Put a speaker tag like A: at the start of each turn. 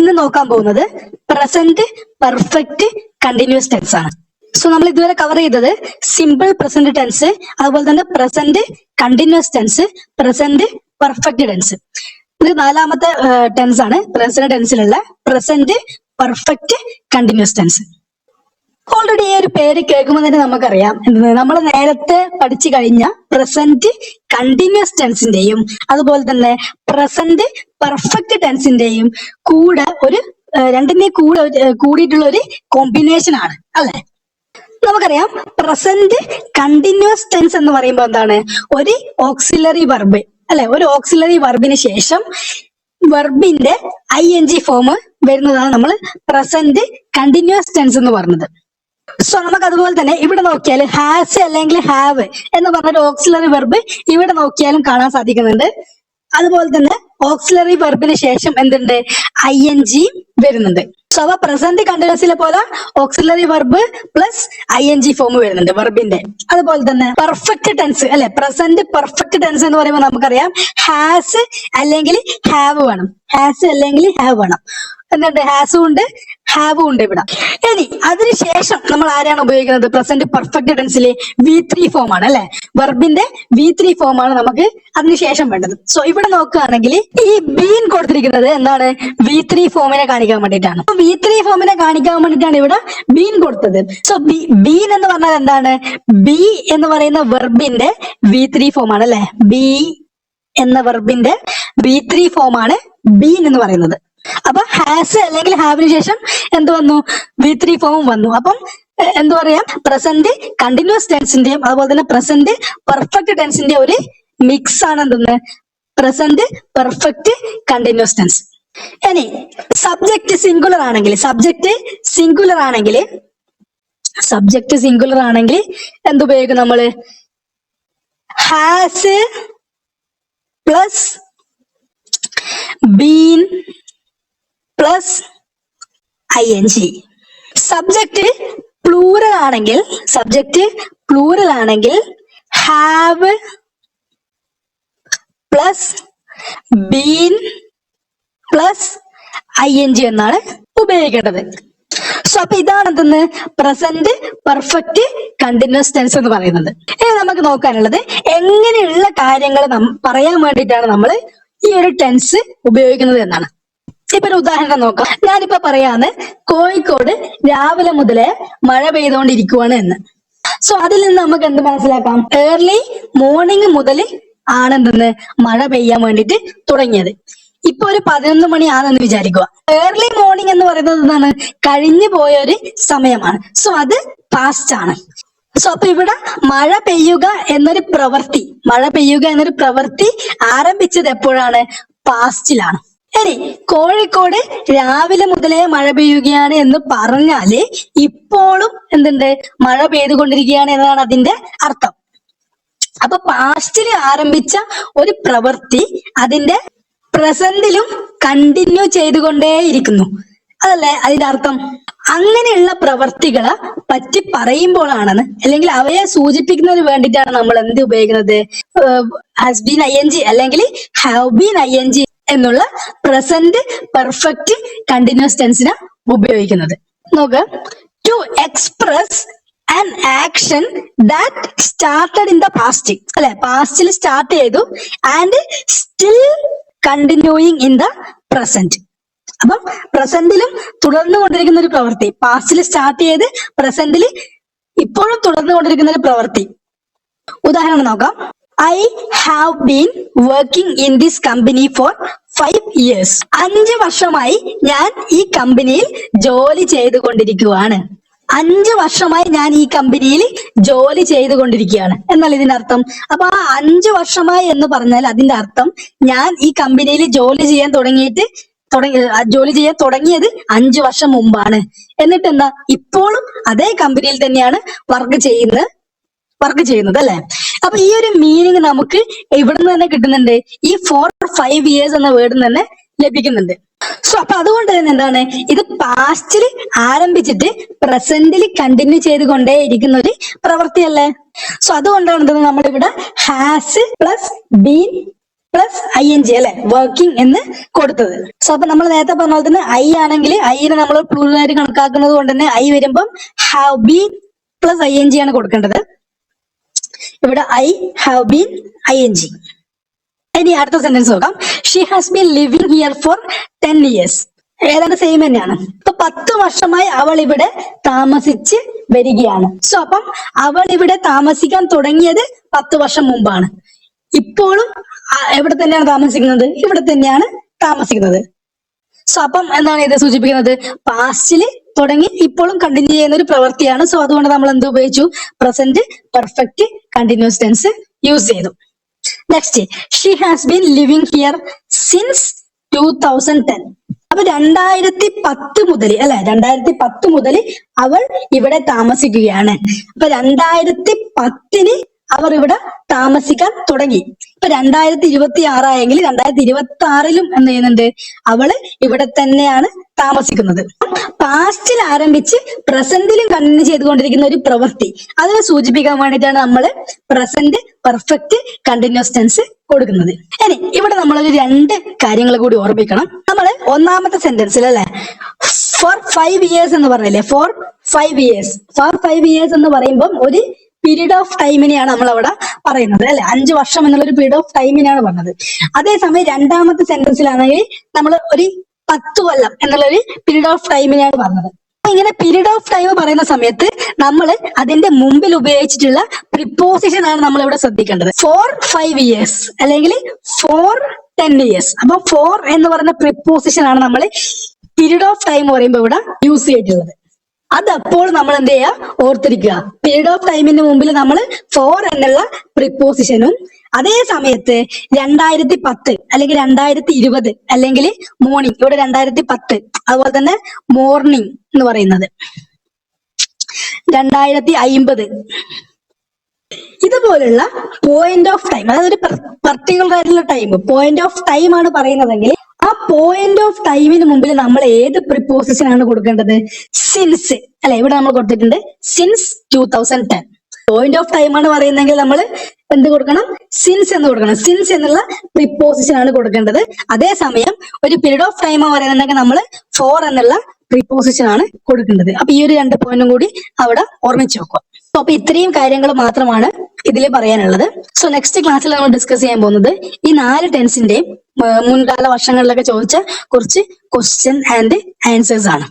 A: ഇന്ന് നോക്കാൻ പോകുന്നത് പ്രസന്റ് പെർഫെക്റ്റ് കണ്ടിന്യൂസ് ടെൻസ് ആണ്. സോ നമ്മൾ ഇതുവരെ കവർ ചെയ്തത് സിമ്പിൾ പ്രസന്റ് ടെൻസ്, അതുപോലെ തന്നെ present continuous tense, present perfect tense. ഇത് നാലാമത്തെ ടെൻസ് ആണ് പ്രസന്റ് ടെൻസിലുള്ള present perfect continuous tense. Already ഈ ഒരു പേര് കേൾക്കുമ്പോൾ തന്നെ നമുക്കറിയാം നമ്മൾ നേരത്തെ പഠിച്ചു കഴിഞ്ഞ പ്രസന്റ് കണ്ടിന്യൂസ് ടെൻസിന്റെയും അതുപോലെ തന്നെ പ്രസന്റ് പെർഫെക്റ്റ് ടെൻസിന്റെയും കൂടെ ഒരു രണ്ടിന്റെയും കൂടിയിട്ടുള്ള ഒരു കോമ്പിനേഷൻ ആണ് അല്ലെ. നമുക്കറിയാം പ്രസന്റ് കണ്ടിന്യൂസ് ടെൻസ് എന്ന് പറയുമ്പോൾ എന്താണ്, ഒരു ഓക്സിലറി വെർബ് അല്ലെ, ഒരു ഓക്സിലറി വെർബിന് ശേഷം വെർബിന്റെ ING ഫോം വരുന്നതാണ് നമ്മൾ പ്രസന്റ് കണ്ടിന്യൂസ് ടെൻസ് എന്ന് പറഞ്ഞത്. സോ നമുക്ക് അതുപോലെ തന്നെ ഇവിടെ നോക്കിയാൽ ഹാസ് അല്ലെങ്കിൽ ഹാവ് എന്ന് പറഞ്ഞൊരു ഓക്സിലറി വെർബ് ഇവിടെ നോക്കിയാലും കാണാൻ സാധിക്കുന്നുണ്ട്. അതുപോലെ തന്നെ ഓക്സിലറി വെർബിന് ശേഷം എന്തുണ്ട്, ING വരുന്നുണ്ട്. സോ അവ പ്രസന്റ് കണ്ടിന്യൂസിലെ പോലെ auxiliary verb plus ING form വരുന്നുണ്ട് വെർബിന്റെ. അതുപോലെ തന്നെ പെർഫെക്റ്റ് ടെൻസ് അല്ലെ, പ്രസന്റ് പെർഫെക്റ്റ് ടെൻസ് എന്ന് പറയുമ്പോൾ നമുക്കറിയാം ഹാസ് അല്ലെങ്കിൽ ഹാവ് വേണം, ഹാസ് അല്ലെങ്കിൽ ഹാവ് വേണം. എന്തുണ്ട്, ഹാസും ഉണ്ട് ഹാവും ഉണ്ട് ഇവിടെ. ഇനി അതിനുശേഷം നമ്മൾ ആരാണ് ഉപയോഗിക്കുന്നത്, പ്രസന്റ് പെർഫെക്റ്റ് ടെൻസിലെ V3 ഫോം ആണ് അല്ലെ, വെർബിന്റെ V3 ഫോം ആണ് നമുക്ക് അതിനുശേഷം വേണ്ടത്. സോ ഇവിടെ നോക്കുകയാണെങ്കിൽ ഈ ബീൻ കൊടുത്തിരിക്കുന്നത് എന്താണ്, V3 ഫോമിനെ കാണിക്കാൻ വേണ്ടിയിട്ടാണ്. V3 ഫോമിനെ കാണിക്കാൻ വേണ്ടിയിട്ടാണ് ഇവിടെ ബീൻ കൊടുത്തത്. സോ ബീൻ എന്ന് പറഞ്ഞാൽ എന്താണ്, ബി എന്ന് പറയുന്ന വെർബിന്റെ V3 ഫോം ആണ് അല്ലെ, ബി എന്ന വെർബിന്റെ V3 ഫോം ആണ് ബീൻ എന്ന് പറയുന്നത്. അപ്പൊ ഹാസ് അല്ലെങ്കിൽ ഹാവിന് ശേഷം എന്ത് വന്നു, V3 ഫോം വന്നു. അപ്പം എന്താ പറയാ, പ്രസന്റ് കണ്ടിന്യൂസ് ടെൻസിന്റെയും അതുപോലെ തന്നെ പ്രസന്റ് പെർഫെക്റ്റ് ടെൻസിന്റെ ഒരു മിക്സ് ആണ് എന്തെന്ന്, പ്രസന്റ് പെർഫെക്റ്റ് കണ്ടിന്യൂസ് ടെൻസ്. ഇനി സബ്ജക്ട് സിംഗുലർ ആണെങ്കിൽ, സബ്ജക്ട് സിംഗുലർ ആണെങ്കിൽ എന്തുപയോഗിക്കും നമ്മള്, has plus been plus ING. Subject plural ആണെങ്കിൽ have plus been plus ING എന്നാണ് ഉപയോഗിക്കേണ്ടത്. സോ അപ്പൊ ഇതാണ് എന്തെന്ന്, പ്രസന്റ് പെർഫെക്റ്റ് കണ്ടിന്യൂസ് ടെൻസ് എന്ന് പറയുന്നത്. ഇനി നമുക്ക് നോക്കാനുള്ളത് എങ്ങനെയുള്ള കാര്യങ്ങൾ പറയാൻ വേണ്ടിയിട്ടാണ് നമ്മൾ ഈ ഒരു ടെൻസ് ഉപയോഗിക്കുന്നത് എന്നാണ്. ഇപ്പൊ ഒരു ഉദാഹരണം നോക്കാം. ഞാനിപ്പോ പറയാന്ന്, കോഴിക്കോട് രാവിലെ മുതലേ മഴ പെയ്തുകൊണ്ടിരിക്കുവാണ് എന്ന്. സോ അതിൽ നിന്ന് നമുക്ക് എന്ത് മനസ്സിലാക്കാം, ഏർലി മോർണിംഗ് മുതൽ ആണെന്തെന്ന് മഴ പെയ്യാൻ വേണ്ടിയിട്ട് തുടങ്ങിയത്. ഇപ്പൊ ഒരു 11 മണി ആണെന്ന് വിചാരിക്കുക. ഏർലി മോർണിംഗ് എന്ന് പറയുന്നത് എന്താണ്, കഴിഞ്ഞു പോയ ഒരു സമയമാണ്. സോ അത് പാസ്റ്റ് ആണ്. സോ അപ്പൊ ഇവിടെ മഴ പെയ്യുക എന്നൊരു പ്രവൃത്തി ആരംഭിച്ചത് എപ്പോഴാണ്, പാസ്റ്റിലാണ്. ഇനി കോഴിക്കോട് രാവിലെ മുതലേ മഴ പെയ്യുകയാണ് എന്ന് പറഞ്ഞാല് ഇപ്പോഴും എന്തുണ്ട്, മഴ പെയ്തുകൊണ്ടിരിക്കുകയാണ് എന്നതാണ് അതിന്റെ അർത്ഥം. അപ്പൊ പാസ്റ്റിൽ ആരംഭിച്ച ഒരു പ്രവൃത്തി അതിന്റെ പ്രസന്റിലും കണ്ടിന്യൂ ചെയ്തുകൊണ്ടേയിരിക്കുന്നു, അതല്ലേ അതിന്റെ അർത്ഥം. അങ്ങനെയുള്ള പ്രവർത്തികളെ പറ്റി പറയുമ്പോഴാണെന്ന്, അല്ലെങ്കിൽ അവയെ സൂചിപ്പിക്കുന്നതിന് വേണ്ടിയിട്ടാണ് നമ്മൾ എന്ത് ഉപയോഗിക്കുന്നത്, ഹാസ് ബീൻ ING അല്ലെങ്കിൽ ഹാവ് ബീൻ ING എന്നുള്ള പ്രസന്റ് പെർഫെക്റ്റ് കണ്ടിന്യൂസ് ടെൻസിനെ ഉപയോഗിക്കുന്നത്. നോക്ക്, to express an action that started in the past അല്ലെ, പാസ്റ്റിൽ സ്റ്റാർട്ട് ചെയ്തു and still continuing in the present. അപ്പം പ്രസന്റിലും തുടർന്നുകൊണ്ടിരിക്കുന്ന ഒരു പ്രവൃത്തി, പാസ്റ്റിൽ സ്റ്റാർട്ട് ചെയ്ത് പ്രസന്റിൽ ഇപ്പോഴും തുടർന്നുകൊണ്ടിരിക്കുന്ന ഒരു പ്രവൃത്തി. ഉദാഹരണം നോക്കാം. I have been working in this company for 5 years. 5 വർഷമായി ഞാൻ ഈ കമ്പനിയിൽ ജോലി ചെയ്തുകൊണ്ടിരിക്കുകയാണ്. 5 വർഷമായി ഞാൻ ഈ കമ്പനിയിൽ ജോലി ചെയ്തുകൊണ്ടിരിക്കുകയാണ് എന്നാൽ ഇതിന്റെ അർത്ഥം. അപ്പൊ ആ 5 വർഷമായി എന്ന് പറഞ്ഞാൽ അതിന്റെ അർത്ഥം ഞാൻ ഈ കമ്പനിയിൽ ജോലി ചെയ്യാൻ തുടങ്ങിയത് 5 വർഷം മുമ്പാണ്. എന്നിട്ട് എന്താ, ഇപ്പോഴും അതേ കമ്പനിയിൽ തന്നെയാണ് വർക്ക് ചെയ്യുന്നത് അല്ലെ. അപ്പൊ ഈ ഒരു മീനിങ് നമുക്ക് ഇവിടുന്ന് തന്നെ കിട്ടുന്നുണ്ട്, ഈ 4-5 years എന്ന വേർഡിൽ തന്നെ ലഭിക്കുന്നുണ്ട്. സോ അപ്പൊ അതുകൊണ്ട് തന്നെ എന്താണ്, ഇത് പാസ്റ്റിൽ ആരംഭിച്ചിട്ട് പ്രസന്റിൽ കണ്ടിന്യൂ ചെയ്തുകൊണ്ടേ ഇരിക്കുന്ന ഒരു പ്രവൃത്തിയല്ലേ. സോ അതുകൊണ്ടാണ് നമ്മളിവിടെ has plus been plus ING അല്ലെ, വർക്കിംഗ് എന്ന് കൊടുത്തത്. സോ അപ്പൊ നമ്മൾ നേരത്തെ പറഞ്ഞ പോലെ തന്നെ ഐ ആണെങ്കിൽ ഐനെ നമ്മൾ പ്ലൂറൽ ആയിട്ട് കണക്കാക്കുന്നത് കൊണ്ട് തന്നെ ഐ വരുമ്പം ഹാവ് ബീൻ പ്ലസ് ING ആണ് കൊടുക്കേണ്ടത്. ഇവിടെ ഐ ഹാവ് ബീൻ ING. ഇനി അടുത്ത സെന്റൻസ് നോക്കാം. She has been living here for 10 years. ഏതാണ്ട് സെയിം തന്നെയാണ്. ഇപ്പൊ 10 വർഷമായി അവൾ ഇവിടെ താമസിച്ച് വരികയാണ്. സോ അപ്പം അവൾ ഇവിടെ താമസിക്കാൻ തുടങ്ങിയത് 10 വർഷം മുമ്പാണ്. ഇപ്പോഴും എവിടെ തന്നെയാണ് താമസിക്കുന്നത്? ഇവിടെ തന്നെയാണ് താമസിക്കുന്നത്. സോ അപ്പം എന്താണ് ഇത് സൂചിപ്പിക്കുന്നത്? പാസ്റ്റില് തുടങ്ങി ഇപ്പോഴും കണ്ടിന്യൂ ചെയ്യുന്ന ഒരു പ്രവൃത്തിയാണ്. സോ അതുകൊണ്ട് നമ്മൾ എന്ത് ഉപയോഗിച്ചു? Present perfect continuous tense use ചെയ്തു. Next, she has been living here since 2010. അപ്പൊ 2010 മുതൽ അല്ലെ, 2010 മുതൽ അവൾ ഇവിടെ താമസിക്കുകയാണ്. അപ്പൊ 2010 അവർ ഇവിടെ താമസിക്കാൻ തുടങ്ങി. ഇപ്പൊ 2026 ആയെങ്കിൽ 2026 എന്ത് ചെയ്യുന്നുണ്ട്? അവള് ഇവിടെ തന്നെയാണ് താമസിക്കുന്നത്. പാസ്റ്റിൽ ആരംഭിച്ച് പ്രസന്റിലും കണ്ടിന്യൂ ചെയ്തുകൊണ്ടിരിക്കുന്ന ഒരു പ്രവൃത്തി, അതിനെ സൂചിപ്പിക്കാൻ വേണ്ടിയിട്ടാണ് നമ്മൾ പ്രസന്റ് പെർഫെക്റ്റ് കണ്ടിന്യൂസ് ടെൻസ് കൊടുക്കുന്നത്. ഇനി ഇവിടെ നമ്മളൊരു 2 കാര്യങ്ങൾ കൂടി ഓർമ്മിക്കണം. നമ്മള് ഒന്നാമത്തെ സെന്റൻസിൽ അല്ലെ ഫോർ 5 years എന്ന് പറഞ്ഞില്ലേ, ഫോർ 5 years എന്ന് പറയുമ്പോൾ ഒരു പീരീഡ് ഓഫ് ടൈമിനെയാണ് നമ്മൾ അവിടെ പറയുന്നത് അല്ലെ. 5 വർഷം എന്നുള്ള ഒരു പീരീഡ് ഓഫ് ടൈമിനെയാണ് പറഞ്ഞത്. അതേസമയം രണ്ടാമത്തെ സെന്റൻസിലാണെങ്കിൽ നമ്മൾ ഒരു 10 കൊല്ലം എന്നുള്ള ഒരു പീരീഡ് ഓഫ് ടൈമിനെയാണ് പറഞ്ഞത്. ഇങ്ങനെ പീരീഡ് ഓഫ് ടൈം പറയുന്ന സമയത്ത് നമ്മൾ അതിന്റെ മുമ്പിൽ ഉപയോഗിച്ചിട്ടുള്ള പ്രിപ്പോസിഷൻ ആണ് നമ്മൾ ഇവിടെ ശ്രദ്ധിക്കേണ്ടത്. ഫോർ 5 years അല്ലെങ്കിൽ ഫോർ 10 years. അപ്പൊ ഫോർ എന്ന് പറയുന്ന പ്രിപ്പോസിഷൻ ആണ് നമ്മൾ പീരീഡ് ഓഫ് ടൈം പറയുമ്പോൾ ഇവിടെ യൂസ് ചെയ്തിട്ടുള്ളത്. അതപ്പോൾ നമ്മൾ എന്ത് ചെയ്യുക? ഓർത്തിരിക്കുക. പീരീഡ് ഓഫ് ടൈമിന്റെ മുമ്പിൽ നമ്മൾ ഫോർ എന്നുള്ള പ്രിപ്പോസിഷനും അതേ സമയത്ത് 2010 അല്ലെങ്കിൽ 2020 അല്ലെങ്കിൽ മോർണിംഗ്, ഇവിടെ 2010, അതുപോലെ തന്നെ മോർണിംഗ് എന്ന് പറയുന്നത് 2050, ഇതുപോലുള്ള പോയിന്റ് ഓഫ് ടൈം, അതായത് ഒരു പർട്ടിക്കുലർ ആയിട്ടുള്ള ടൈം, പോയിന്റ് ഓഫ് ടൈം ആണ് പറയുന്നതെങ്കിൽ ആ പോയിന്റ് ഓഫ് ടൈമിന് മുമ്പിൽ നമ്മൾ ഏത് പ്രിപ്പോസിഷൻ ആണ് കൊടുക്കേണ്ടത്? സിൻസ് അല്ലെ. ഇവിടെ നമ്മൾ കൊടുത്തിട്ടുണ്ട് സിൻസ് 2010. പോയിന്റ് ഓഫ് ടൈം ആണ് പറയുന്നതെങ്കിൽ നമ്മൾ എന്ത് കൊടുക്കണം? സിൻസ് എന്ന് കൊടുക്കണം. സിൻസ് എന്നുള്ള പ്രിപ്പോസിഷൻ ആണ് കൊടുക്കേണ്ടത്. അതേസമയം ഒരു പീരീഡ് ഓഫ് ടൈം പറയുന്നുണ്ടെങ്കിൽ നമ്മൾ ഫോർ എന്നുള്ള പ്രിപ്പോസിഷൻ ആണ് കൊടുക്കേണ്ടത്. അപ്പൊ ഈ ഒരു 2 പോയിന്റും കൂടി അവിടെ ഓർമ്മിച്ച് വെക്കുക. അപ്പൊ ഇത്രയും കാര്യങ്ങൾ മാത്രമാണ് ഇതിൽ പറയാനുള്ളത്. സോ നെക്സ്റ്റ് ക്ലാസ്സിൽ നമ്മൾ ഡിസ്കസ് ചെയ്യാൻ പോകുന്നത് ഈ 4 ടെൻസിന്റെയും മുൻകാല വർഷങ്ങളിലൊക്കെ ചോദിച്ച കുറച്ച് ക്വസ്റ്റ്യൻ ആൻഡ് ആൻസേഴ്സ് ആണ്.